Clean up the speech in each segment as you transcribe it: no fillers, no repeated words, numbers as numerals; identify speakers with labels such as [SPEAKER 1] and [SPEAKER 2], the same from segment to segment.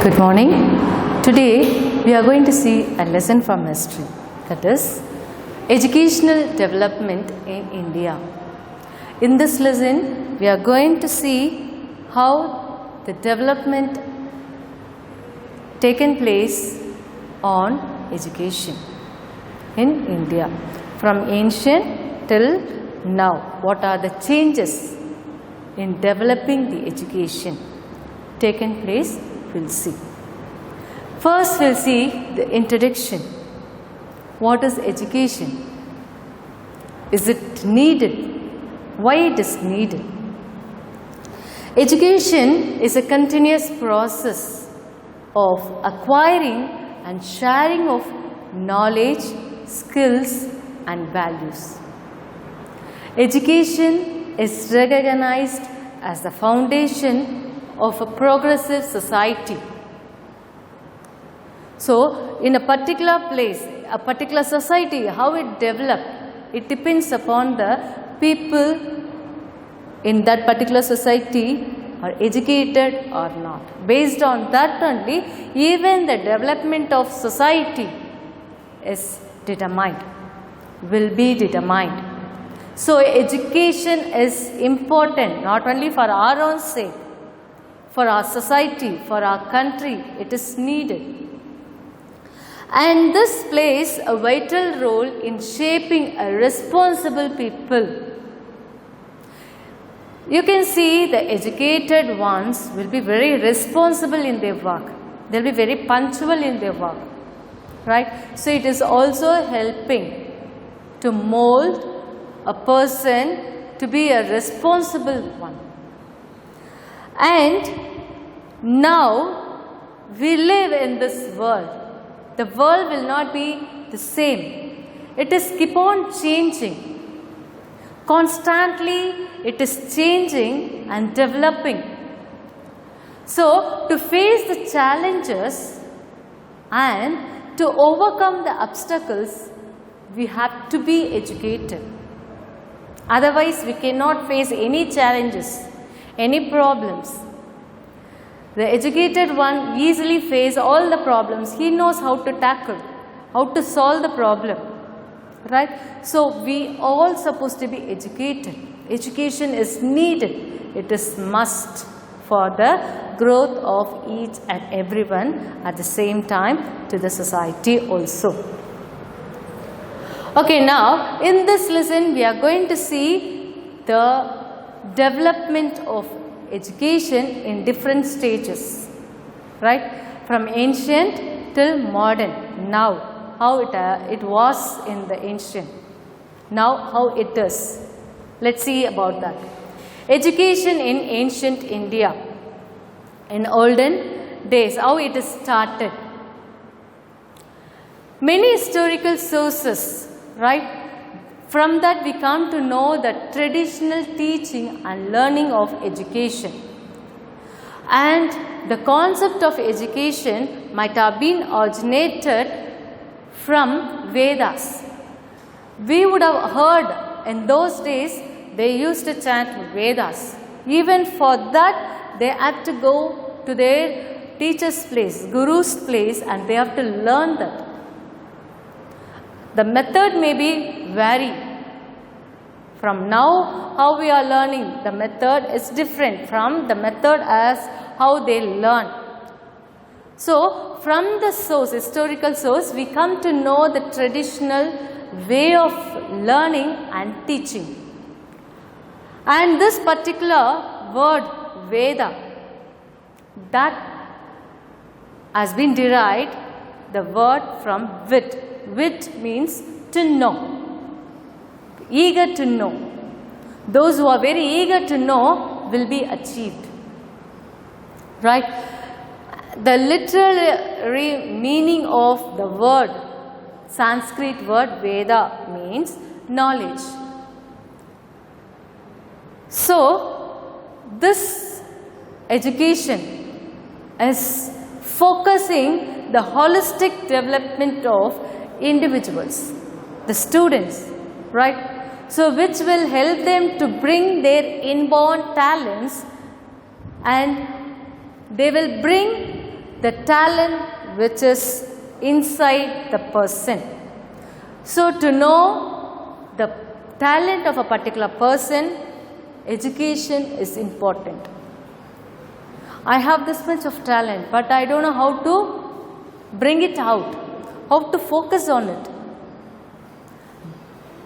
[SPEAKER 1] Good morning. Today we are going to see a lesson from history, that is educational development in India. In this lesson we are going to see how the development taken place on education in India from ancient till now. What are the changes in developing the education taken place? We'll see. First we'll see the introduction. What is education? Is it needed? Why it is needed? Education is a continuous process of acquiring and sharing of knowledge, skills and values. Education is recognized as the foundation of a progressive society. So, in a particular place, a particular society, how it develops, it depends upon the people in that particular society are educated or not. Based on that only, even the development of society is determined, will be determined. So, education is important not only for our own sake, for our society, for our country, it is needed. And this plays a vital role in shaping a responsible people. You can see the educated ones will be very responsible in their work. They will be very punctual in their work. Right? So it is also helping to mold a person to be a responsible one. And now we live in this world. The world will not be the same. It is keep on changing. Constantly it is changing and developing. So to face the challenges and to overcome the obstacles, we have to be educated. Otherwise we cannot face any challenges, any problems. The educated one easily faces all the problems. He knows how to tackle, how to solve the problem. Right? So we all supposed to be educated. Education is needed. It is must for the growth of each and everyone, at the same time to the society also. Okay, now in this lesson we are going to see the development of education in different stages, right? From ancient till modern. Now, how it was in the ancient. Now, how it is. Let's see about that. Education in ancient India. In olden days, how it is started. Many historical sources, right? From that we come to know the traditional teaching and learning of education. And the concept of education might have been originated from Vedas. We would have heard in those days they used to chant Vedas. Even for that they have to go to their teacher's place, guru's place, and they have to learn that. The method may be vary. From now, how we are learning, the method is different from the method as how they learn. So, from the source, historical source, we come to know the traditional way of learning and teaching. And this particular word, Veda, that has been derived the word from Vit. Vit means to know, eager to know. Those who are very eager to know will be achieved. Right? The literary meaning of the word, Sanskrit word Veda, means knowledge. So, this education is focusing the holistic development of individuals, the students, right? So, which will help them to bring their inborn talents, and they will bring the talent which is inside the person. So to know the talent of a particular person, education is important. I have this much of talent, but I don't know how to bring it out, how to focus on it.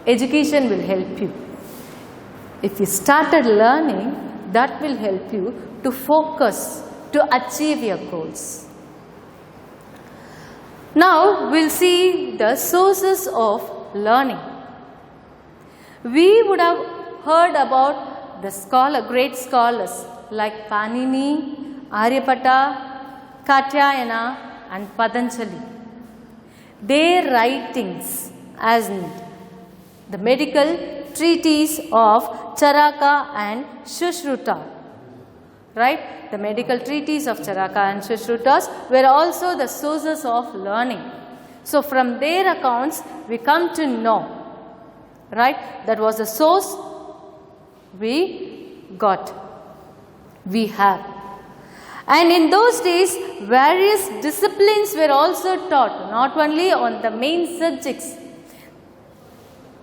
[SPEAKER 1] Education will help you. If you started learning, that will help you to focus, to achieve your goals. Now, we'll see the sources of learning. We would have heard about the great scholars like Panini, Aryabhatta, Katyayana and Patanjali. Their writings, as in the medical treatise of Charaka and Sushruta, right? The medical treatise of Charaka and Sushrutas were also the sources of learning. So from their accounts we come to know, right? That was the source we got, we have. And in those days various disciplines were also taught, not only on the main subjects.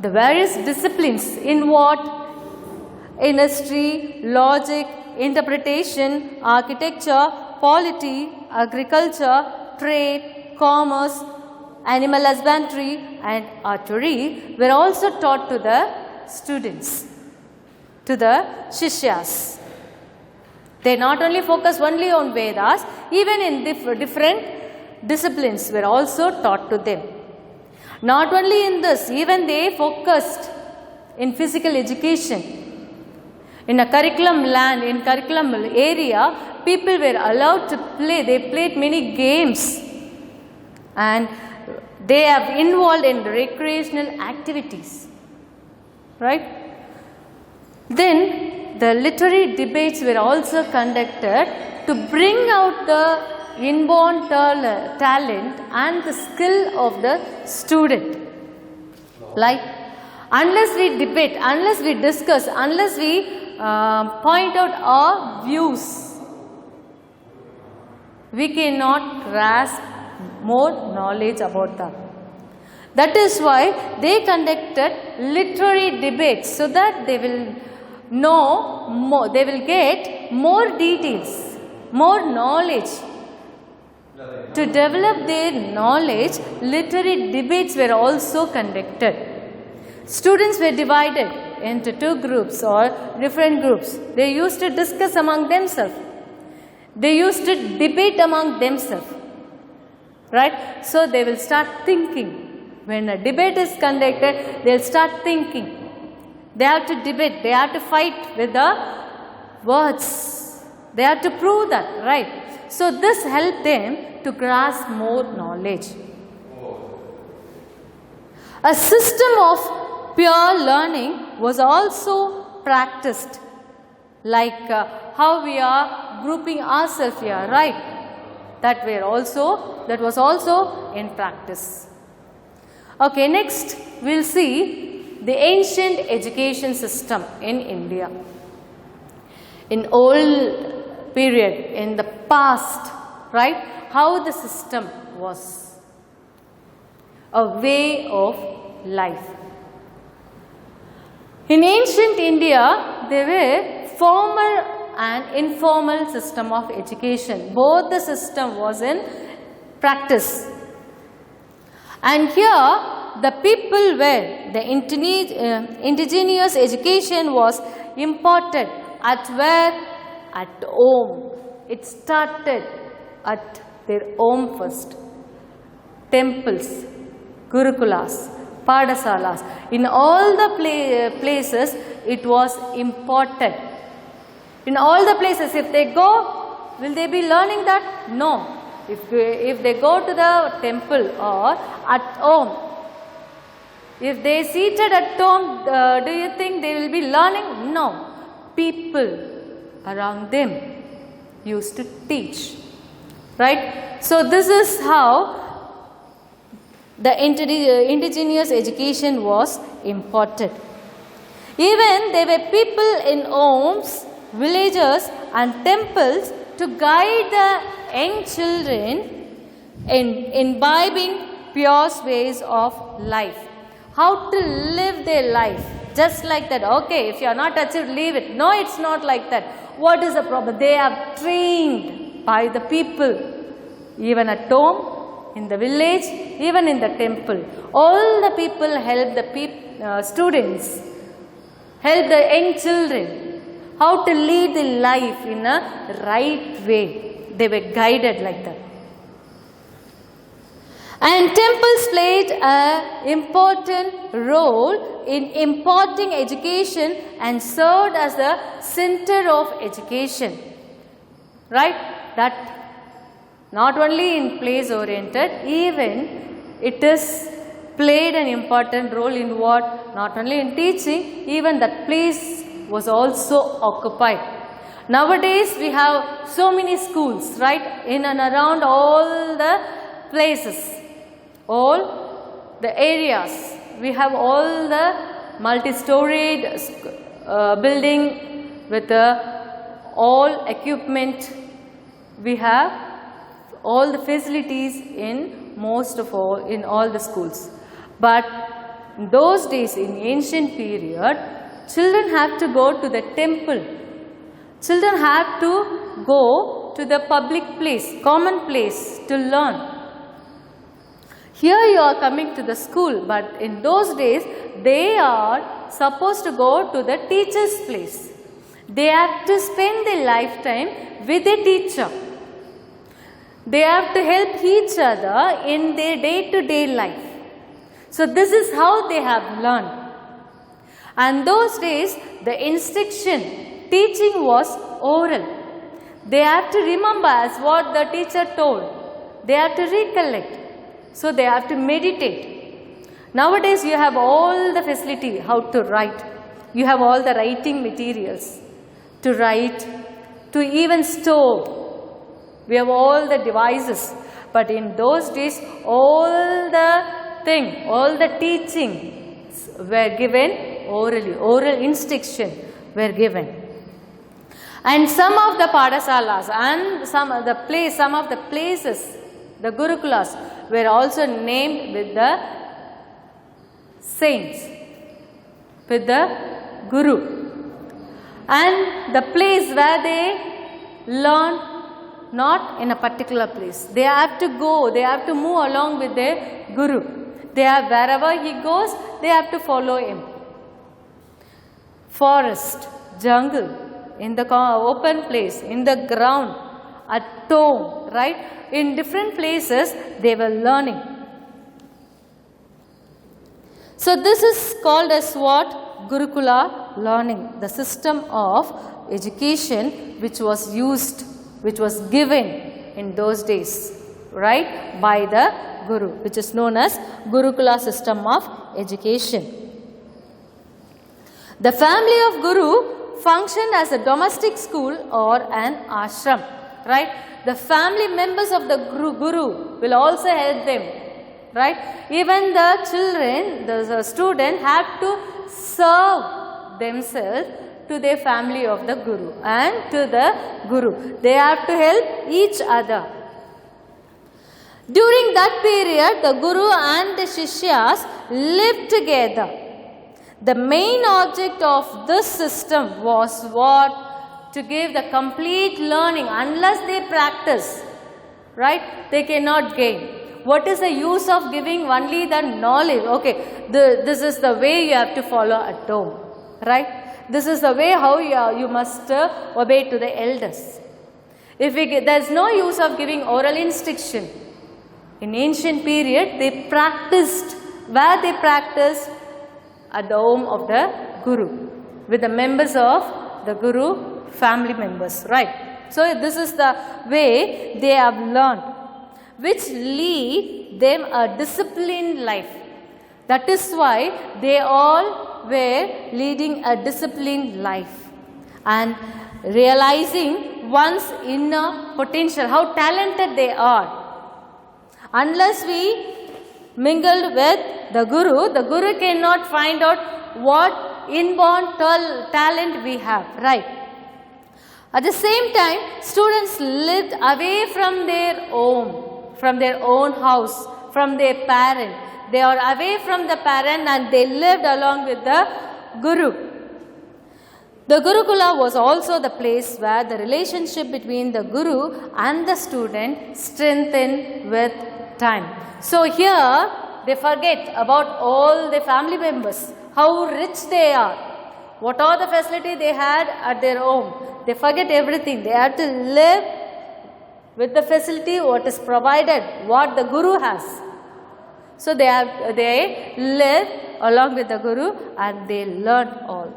[SPEAKER 1] The various disciplines in what? In history, logic, interpretation, architecture, polity, agriculture, trade, commerce, animal husbandry and archery were also taught to the students, to the Shishyas. They not only focus only on Vedas, even in different disciplines were also taught to them. Not only in this, even they focused in physical education. In a curriculum area, people were allowed to play. They played many games and they are involved in recreational activities, right? Then the literary debates were also conducted to bring out the inborn talent and the skill of the student. Like, unless we debate, unless we discuss, unless we point out our views, we cannot grasp more knowledge about that. That is why they conducted literary debates, so that they will know more, they will get more details, more knowledge. To develop their knowledge, literary debates were also conducted. Students were divided into two groups or different groups. They used to discuss among themselves. They used to debate among themselves. Right? So they will start thinking. When a debate is conducted, they will start thinking. They have to debate. They have to fight with the words. They have to prove that, right? So this helped them to grasp more knowledge. A system of pure learning was also practiced, like how we are grouping ourselves here, right? That was also in practice. Okay, next we'll see the ancient education system in India. In old period, in the past, right, how the system was, a way of life. In ancient India, there were formal and informal system of education. Both the system was in practice. And here, the people were, the indigenous education was imparted at where? At home. It started at their home first. Temples, gurukulas, padasalas. In all the places, it was important. In all the places, if they go, will they be learning that? No. If they go to the temple or at home, if they seated at home, do you think they will be learning? No. People around them used to teach, right? So this is how the indigenous education was imparted. Even there were people in homes, villages and temples to guide the young children in imbibing pure ways of life. How to live their life. Just like that. Okay, if you are not achieved, leave it. No, it's not like that. What is the problem? They are trained by the people, even at home, in the village, even in the temple. All the people help the students, help the young children, how to lead the life in a right way. They were guided like that. And temples played an important role in imparting education and served as the center of education. Right? That not only in place oriented, even it is played an important role in what? Not only in teaching, even that place was also occupied. Nowadays we have so many schools, right? In and around all the places, all the areas. We have all the multi-storied building with all equipment. We have all the facilities in all the schools. But in those days, in ancient period, children have to go to the temple. Children have to go to the public place, common place to learn. Here you are coming to the school, but in those days they are supposed to go to the teacher's place. They have to spend their lifetime with a teacher. They have to help each other in their day-to-day life. So this is how they have learned. And those days the instruction, teaching was oral. They have to remember as what the teacher told. They have to recollect. So they have to meditate. Nowadays you have all the facility how to write. You have all the writing materials to write, to even store. We have all the devices. But in those days all the teachings were given orally. Oral instruction were given. And some of the Padasalas and some of the places, the Gurukulas, were also named with the saints, with the Guru. And the place where they learn, not in a particular place. They have to go, they have to move along with their Guru. Wherever he goes, they have to follow him. Forest, jungle, in the open place, in the ground, at home, right? In different places they were learning. So this is called as what? Gurukula learning, the system of education which was used, which was given in those days, right, by the Guru, which is known as Gurukula system of education. The family of Guru functioned as a domestic school or an ashram, right? The family members of the Guru will also help them, right? Even the children, the student have to serve themselves to their family of the Guru and to the Guru. They have to help each other. During that period, the Guru and the Shishyas lived together. The main object of this system was what? To give the complete learning. Unless they practice, right, they cannot gain. What is the use of giving only the knowledge? Okay, this is the way you have to follow at home, right? This is the way how you must obey to the elders. There is no use of giving oral instruction. In ancient period, they practiced. Where they practiced? At the home of the Guru, with the members of the Guru family members, right? So this is the way they have learned, which lead them a disciplined life. That is why they all were leading a disciplined life and realizing one's inner potential, how talented they are. Unless we mingled with the Guru cannot find out what inborn talent we have, right? At the same time, students lived away from their own house, from their parent. They are away from the parent and they lived along with the Guru. The Gurukula was also the place where the relationship between the Guru and the student strengthened with time. So here they forget about all the family members, how rich they are, what are the facilities they had at their home. They forget everything. They have to live with the facility what is provided, what the Guru has. So they live along with the Guru and they learn all.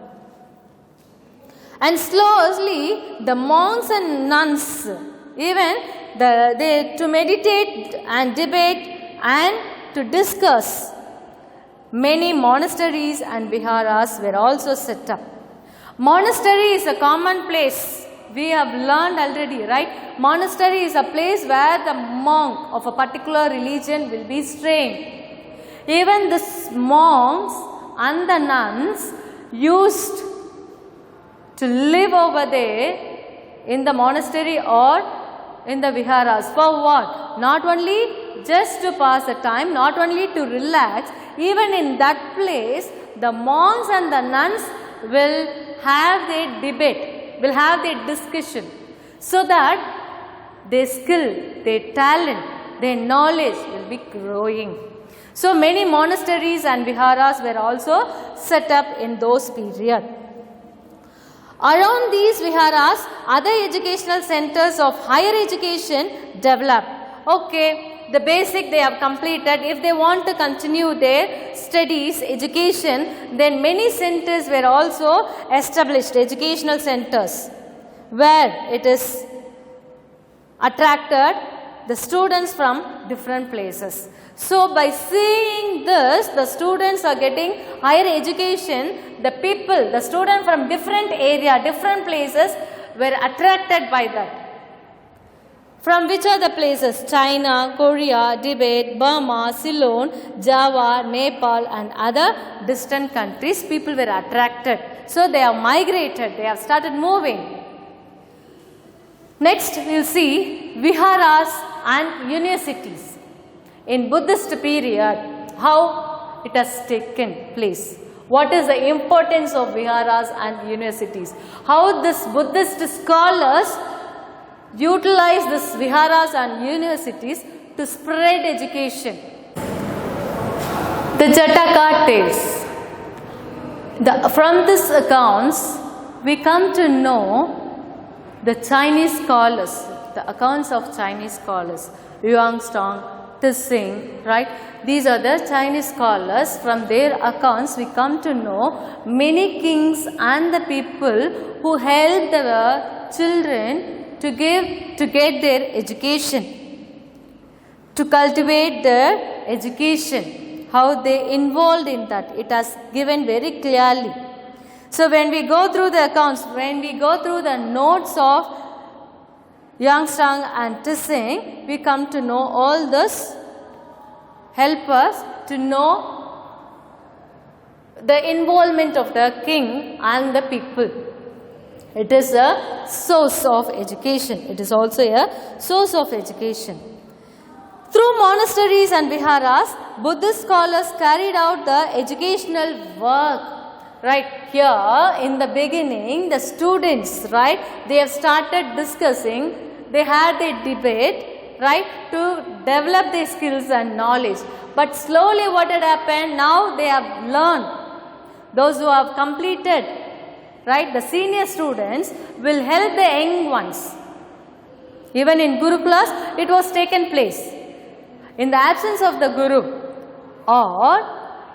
[SPEAKER 1] And slowly the monks and nuns, even they to meditate and debate and to discuss, many monasteries and viharas were also set up. Monastery is a common place. We have learned already, right? Monastery is a place where the monk of a particular religion will be staying. Even the monks and the nuns used to live over there in the monastery or in the viharas. For what? Not only just to pass the time, not only to relax, even in that place, the monks and the nuns will have their debate, will have their discussion, so that their skill, their talent, their knowledge will be growing. So many monasteries and viharas were also set up in those periods. Around these viharas, other educational centers of higher education developed. Okay, the basic they have completed. If they want to continue their studies, education, then many centers were also established, educational centers, where it is attracted the students from different places. So by seeing this, the students are getting higher education, the people, the students from different area, different places were attracted by that. From which are the places? China, Korea, Tibet, Burma, Ceylon, Java, Nepal and other distant countries, people were attracted. So they have migrated, they have started moving. Next we will see viharas and universities. In Buddhist period, how it has taken place. What is the importance of viharas and universities? How this Buddhist scholars utilize this viharas and universities to spread education. The Jataka tales. From these accounts, we come to know the Chinese scholars, the accounts of Chinese scholars, Yuan Stong, Tsing, right? These are the Chinese scholars. From their accounts, we come to know many kings and the people who helped the children to get their education, to cultivate their education, how they involved in that. It has given very clearly. So when we go through the accounts, when we go through the notes of Yuanzhang and Tsing, we come to know all this, help us to know the involvement of the king and the people. It is a source of education. It is also a source of education. Through monasteries and viharas, Buddhist scholars carried out the educational work. Right here in the beginning, the students, right, they have started discussing, they had a debate, right, to develop their skills and knowledge. But slowly what had happened, now they have learned. Those who have completed, right, the senior students will help the young ones. Even in Gurukulas, it was taken place. In the absence of the Guru, or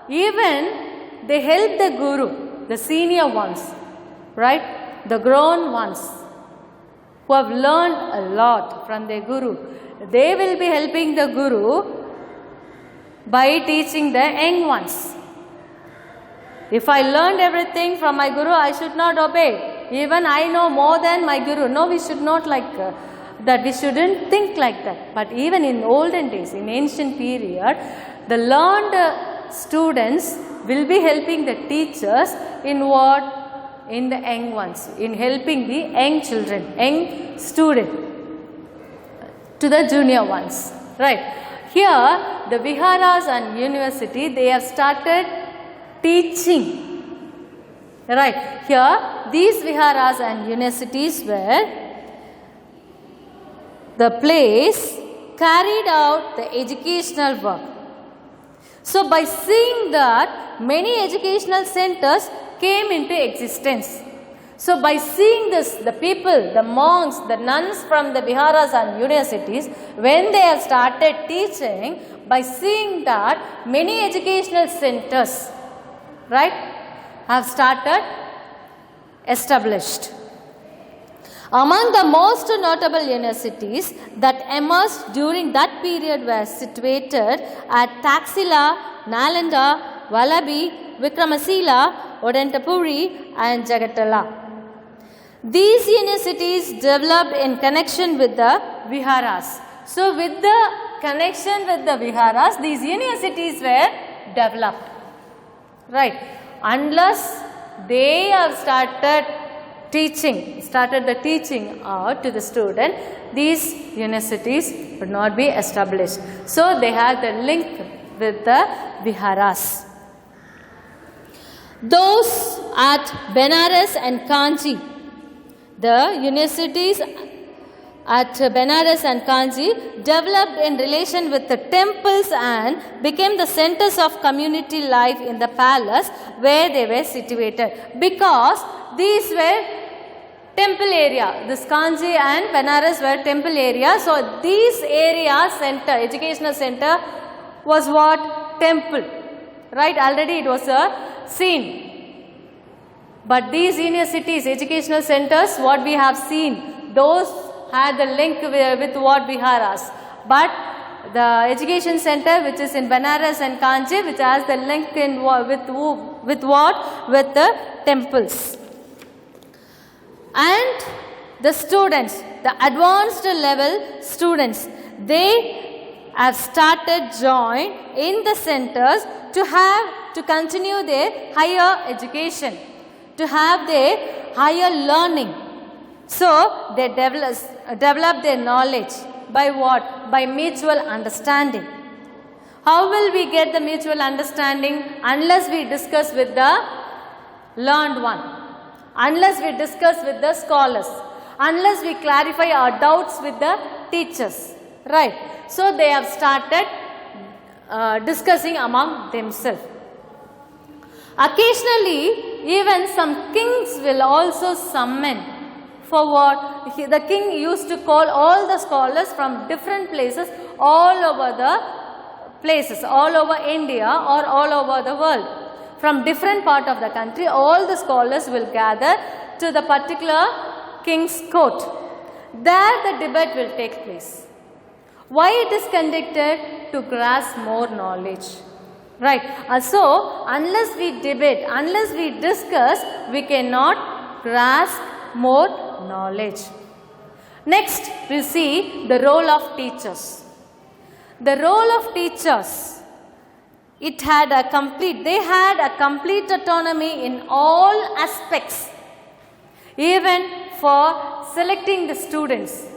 [SPEAKER 1] even they help the Guru, the senior ones, right, the grown ones who have learned a lot from their Guru. They will be helping the Guru by teaching the young ones. If I learned everything from my Guru, I should not obey. Even I know more than my Guru. No, we should not like that. We shouldn't think like that. But even in olden days, in ancient period, the learned students will be helping the teachers in what? in the young ones, in helping the young children, young student to the junior ones, right. Here the viharas and university, they have started teaching, right. Here these viharas and universities were the place carried out the educational work. So by seeing that, many educational centers came into existence. So by seeing this, the people, the monks, the nuns from the viharas and universities, when they have started teaching, by seeing that, many educational centers, right, have started established. Among the most notable universities that emerged during that period were situated at Taxila, Nalanda, Vallabhi, Vikramasila, Odantapuri and Jagatala. These universities developed in connection with the viharas. So with the connection with the viharas, these universities were developed, right. Unless they have started the teaching out to the student, these universities would not be established. So they have the link with the viharas. Those at Benares and Kanchi, the universities at Benares and Kanchi developed in relation with the temples and became the centers of community life in the palace where they were situated, because these were temple area. This Kanchi and Benares were temple area. So these areas, center, educational center was what? Temple, right. Already it was a scene. But these universities, educational centers, what we have seen, those had the link with what viharas. But the education center which is in Benares and Kanchi, which has the link in with what? With the temples. And the students, the advanced level students, they have started join in the centers to continue their higher education, to have their higher learning. So they develop their knowledge by what? By mutual understanding. How will we get the mutual understanding? Unless we discuss with the learned one, unless we discuss with the scholars, unless we clarify our doubts with the teachers, right. So they have started discussing among themselves. Occasionally, even some kings will also summon for what? The king used to call all the scholars from different places, all over India or all over the world. From different part of the country, all the scholars will gather to the particular king's court. There the debate will take place. Why it is conducted? To grasp more knowledge. Right. So, unless we debate, unless we discuss, we cannot grasp more knowledge. Next, we see the role of teachers. The role of teachers, they had a complete autonomy in all aspects, even for selecting the students.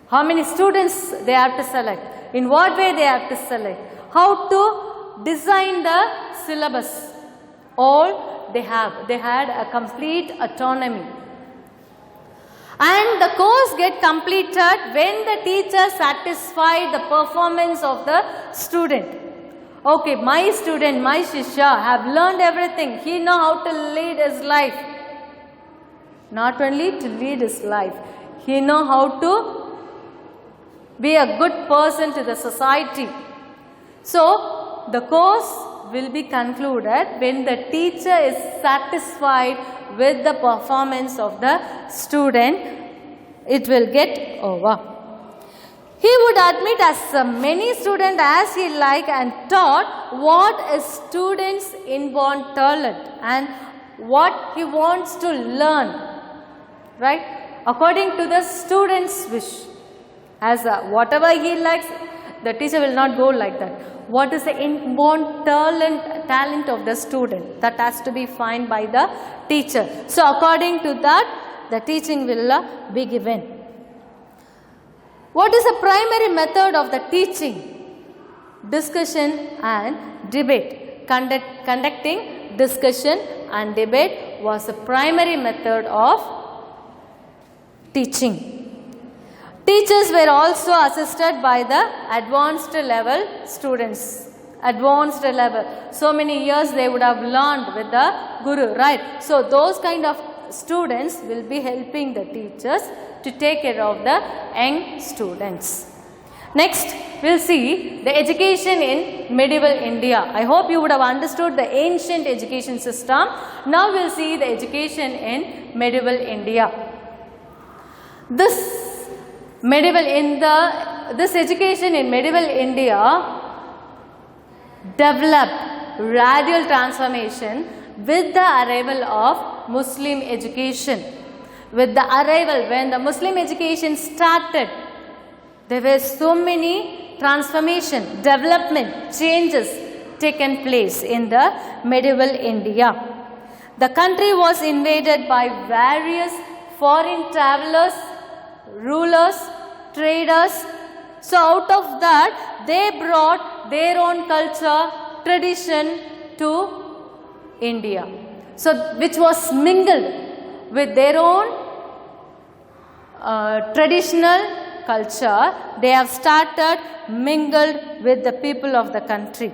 [SPEAKER 1] How many students they have to select, in what way they have to select, how to design the syllabus, all they had a complete autonomy. And the course get completed when the teacher satisfied the performance of the student. Okay, my student, my Shishya have learned everything. He know how to lead his life. Not only to lead his life, he know how to be a good person to the society. So, the course will be concluded when the teacher is satisfied with the performance of the student. It will get over. He would admit as many students as he liked and taught what is student's inborn talent and what he wants to learn. Right? According to the student's wish. As whatever he likes, the teacher will not go like that. What is the inborn talent talent of the student. That has to be found by the teacher. So according to that, the teaching will be given. What is the primary method of the teaching? Discussion and debate. Conducting discussion and debate was the primary method of teaching. Teachers were also assisted by the advanced level students. Advanced level. So many years they would have learned with the guru, right? So those kind of students will be helping the teachers to take care of the young students. Next, we'll see the education in medieval India. I hope you would have understood the ancient education system. Now we'll see the education in medieval India. This education in medieval India developed radical transformation with the arrival of Muslim education. With the arrival, when the Muslim education started, there were so many transformation, development, changes taken place in the medieval India. The country was invaded by various foreign travelers, rulers, traders. So out of that, they brought their own culture, tradition to India. So which was mingled with their own traditional culture. They have started mingled with the people of the country.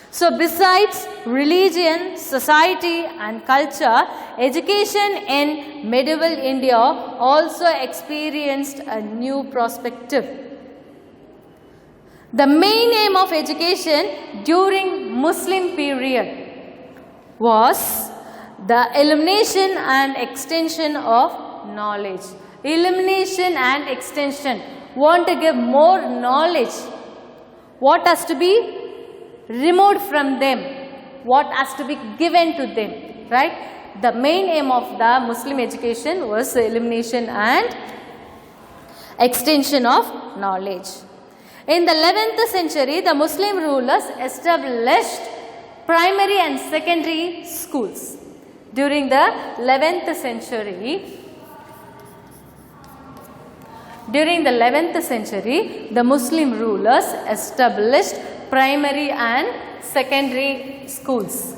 [SPEAKER 1] So besides religion, society and culture, education in medieval India also experienced a new perspective. The main aim of education during Muslim period was the elimination and extension of knowledge. Elimination and extension. Want to give more knowledge. What has to be removed from them? What has to be given to them? Right? The main aim of the Muslim education was the elimination and extension of knowledge. In the 11th century, the Muslim rulers established primary and secondary schools. During the 11th century, the Muslim rulers established primary and secondary schools.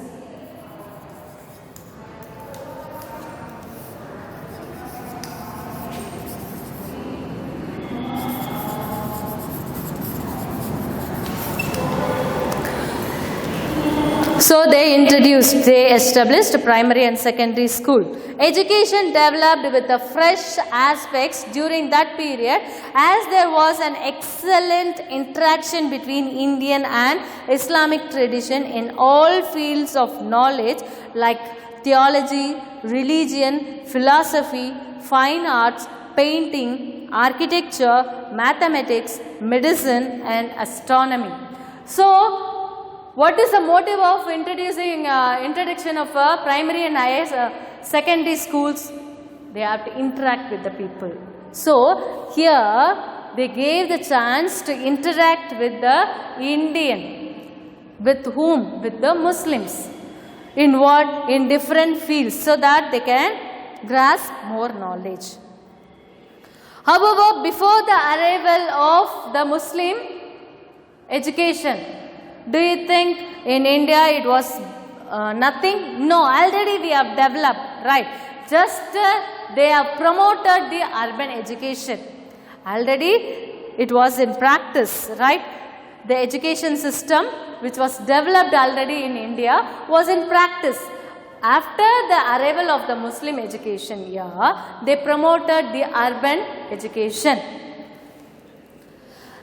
[SPEAKER 1] So they established primary and secondary school. Education developed with the fresh aspects during that period, as there was an excellent interaction between Indian and Islamic tradition in all fields of knowledge like theology, religion, philosophy, fine arts, painting, architecture, mathematics, medicine and astronomy. So what is the motive of introduction of primary and secondary schools? They have to interact with the people. So here they gave the chance to interact with the Indian. With whom? With the Muslims. In what? In different fields, so that they can grasp more knowledge. However, before the arrival of the Muslim education, do you think in India it was nothing? No, already we have developed, right? Just they have promoted the urban education. Already it was in practice, right? The education system which was developed already in India was in practice. After the arrival of the Muslim education here, they promoted the urban education.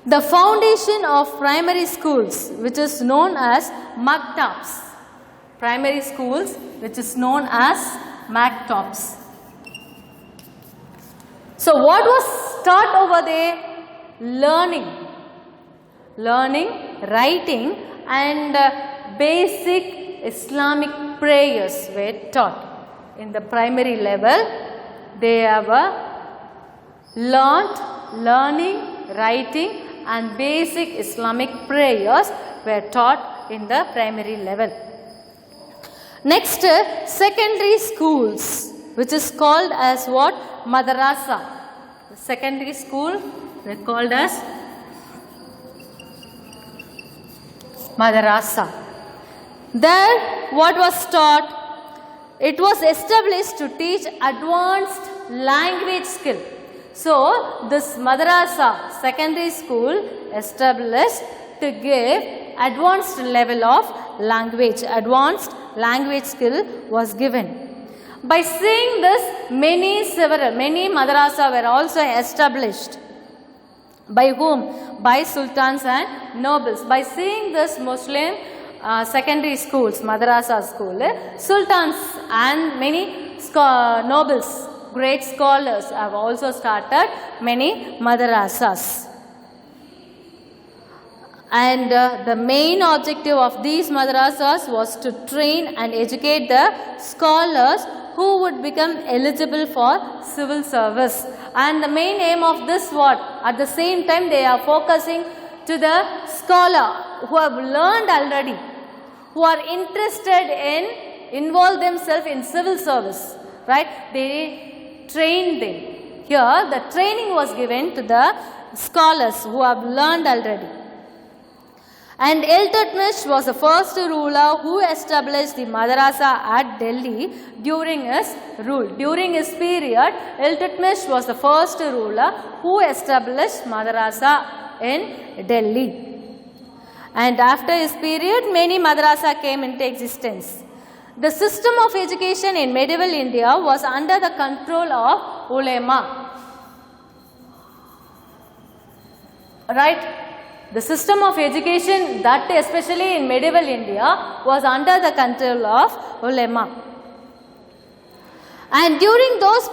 [SPEAKER 1] The foundation of primary schools, which is known as maktabs. Primary schools, which is known as maktabs. So what was taught over there? Learning, writing and basic Islamic prayers were taught. In the primary level, they have learning, writing and basic Islamic prayers were taught in the primary level. Next, secondary schools, which is called as what? Madrasa. Secondary school, they are called as Madrasa. There, what was taught? It was established to teach advanced language skill. So, this Madrasa secondary school established to give advanced level of language, advanced language skill was given. By seeing this, many madrasa were also established. By whom? By sultans and nobles. By seeing this Muslim secondary schools, madrasa school, sultans and many nobles, great scholars have also started many madrasas. And the main objective of these madrasas was to train and educate the scholars who would become eligible for civil service. And the main aim of this what? At the same time they are focusing to the scholar who have learned already, who are interested in involve themselves in civil service, right? They train them. Here the training was given to the scholars who have learned already. And Iltutmish was the first ruler who established the madrasa at Delhi during his rule. During his period, Iltutmish was the first ruler who established madrasa in Delhi. And after his period, many madrasa came into existence. The system of education in medieval India was under the control of ulema. Right? The system of education, that especially in medieval India, was under the control of ulema. And during those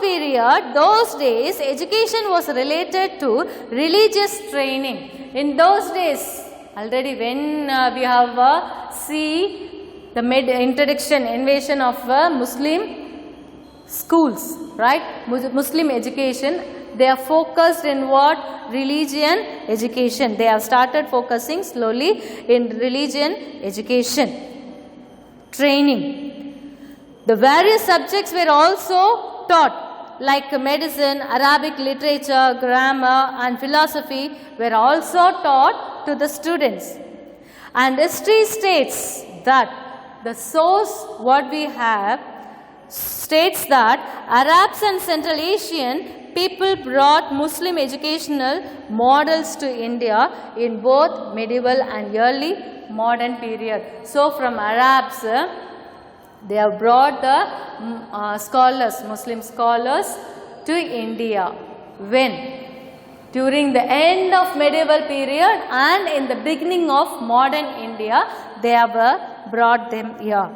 [SPEAKER 1] days, education was related to religious training. In those days, already when we have see the invasion of Muslim schools, right? Muslim education, they are focused in what? Religion education. They have started focusing slowly in religion education, training. The various subjects were also taught, like medicine, Arabic literature, grammar and philosophy were also taught to the students. And history states that the source what we have states that Arabs and Central Asian people brought Muslim educational models to India in both medieval and early modern period. So from Arabs, they have brought the scholars, Muslim scholars to India. When? During the end of medieval period and in the beginning of modern India, they have brought them here.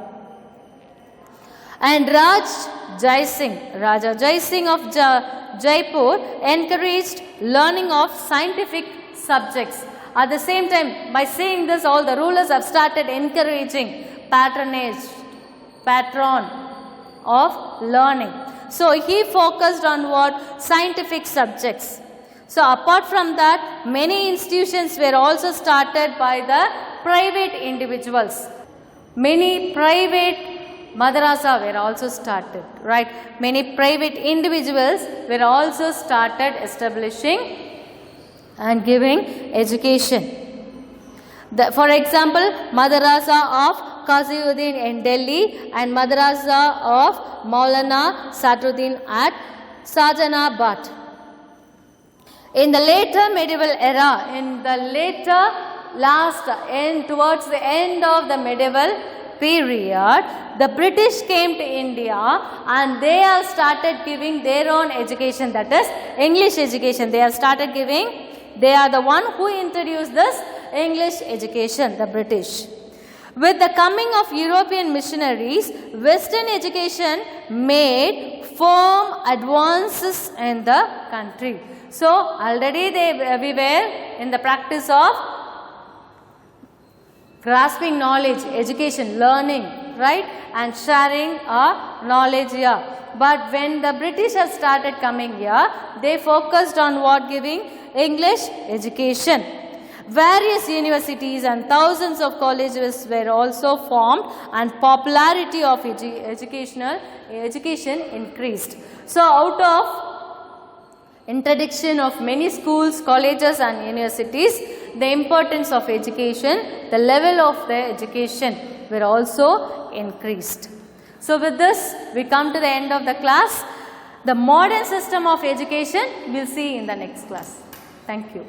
[SPEAKER 1] And Raja Jai Singh of Jaipur encouraged learning of scientific subjects. At the same time, by saying this, all the rulers have started encouraging patron of learning. So he focused on what? Scientific subjects. So apart from that, many institutions were also started by the private individuals. Many private madrasa were also started, right? Many private individuals were also started establishing and giving education. For example, madrasa of Qaziuddin in Delhi and madrasa of Maulana Sadruddin at Sajanabad. In the later medieval era, towards the end of the medieval period, the British came to India and they have started giving their own education, that is English education. They have started giving, they are the one who introduced this English education, the British. With the coming of European missionaries, Western education made firm advances in the country. So already we were in the practice of grasping knowledge, education, learning, right, and sharing our knowledge here. But when the British have started coming here, they focused on what? Giving English education. various universities and thousands of colleges were also formed, and popularity of education increased. So out of introduction of many schools, colleges and universities, the importance of education, the level of the education were also increased. So with this, we come to the end of the class. The modern system of education we'll see in the next class. Thank you.